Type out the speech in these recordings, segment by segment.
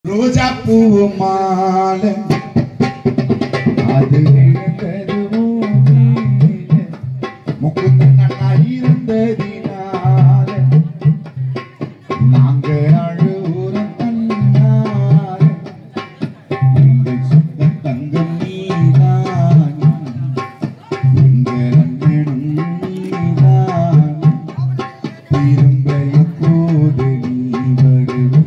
ரோஜா பூ மாலை அது முக்குந்தன் அண்ணா இருந்ததினால நாங்க அழுவுற தன்னால எங்கள் சுத்த தங்கம் நீதான் எங்கள் அண்ணனும் நீதான் திரும்ப எப்போது நீ வருவ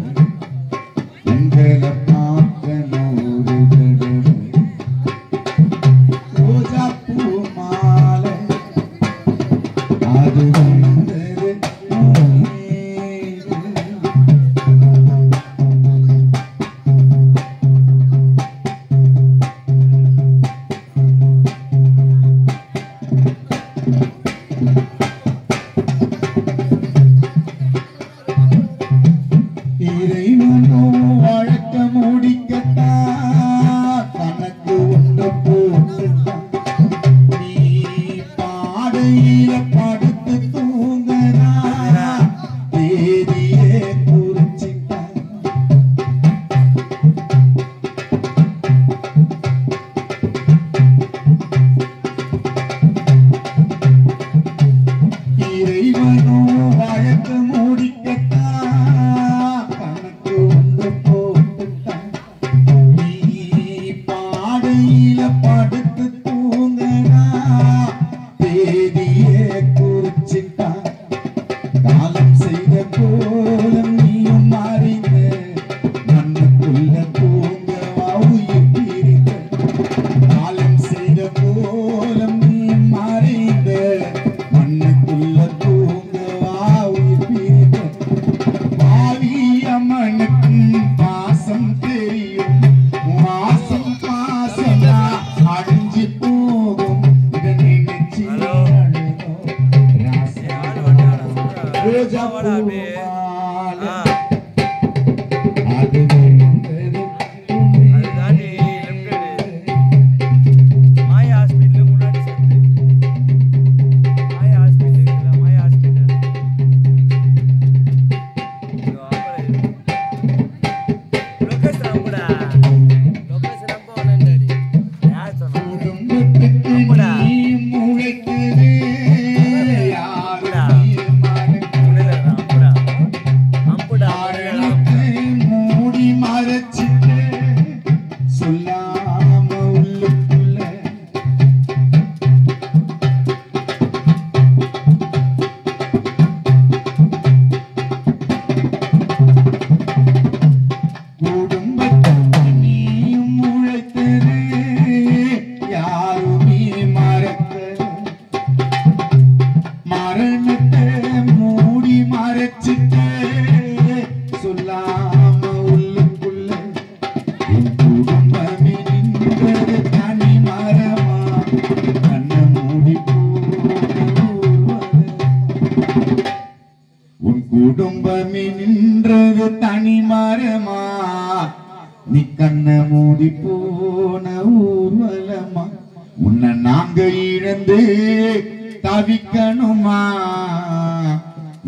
உங்களை பார்க்க நூறு தடவை ரோஜா பூ மாலை அது வந்தது இறைவனோ வழக்க முடிக்கத்தான் தனக்கு உண்டு போட்டுத்தான் நீ பாடையில படுத்து தூங்கனா தேதியே குறிச்சிட்டான் இறைவனோ வழக்க முடிக்கத்தான் தனக்கு உண்டு போட்டுத்தான் நீ பாடையில படுத்து தூங்கனா தேதியே குறிச்சிட்டான் காலம் செய்த கோலம் நீயும் மாறிந்த மண்ணுக்குள்ள தூங்கவா உயிர் பிரிந்த காலம் செய்த கோலம் நீயும் மாறிந்த மண்ணுக்குள்ள தூங்கவா உயிர் பிரிந்த பாவி அம்மனுக்கும் பாசம் தெரியும் மாசம் பாசமா அழிஞ்சு போகும் இதை நினைச்சு ரோஜா பூ மாலை அது வந்தது மாயா ஹாஸ்பிட்டல் முன்னாடி செத்து மாயா ஹாஸ்பிட்டல் மாயா ஹாஸ்பிட்டல் லொகேஷன் அம்புடா லொகேஷன் அம்பு வந்தடி யார் சொன்னா குடும்பத்துக்கு நீ முளைக்குது யாரு முன்னல அம்புடா அம்புடா மரணத்தை மூடி மறைச்சிட்டு சொல்லாம உள்ளுக்குள்ள குடும்பத்துக்கு நீயும் உழைத்தது யாருமே மறக்கல மரணத்தை மூடி மறைச்சிட்டு சொல்லாம உள்ளுக்குள்ள உன் குடும்பமே நின்றது தனி மரமா கண்ண மூடி உன் குடும்பமே நின்றது தனி மரமா நீ கண்ண மூடி போன ஊர்வலமா உன்னை நாங்க இழந்து தவிக்கணுமா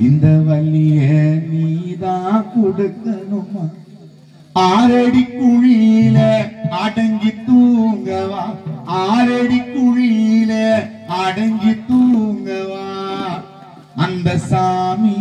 இந்த வலிய நீதான் கொடுக்கணுமா ஆறடி குழியில அடங்கி தூங்கவா ஆறடி குழியில அடங்கி தூங்கவா அந்த சாமி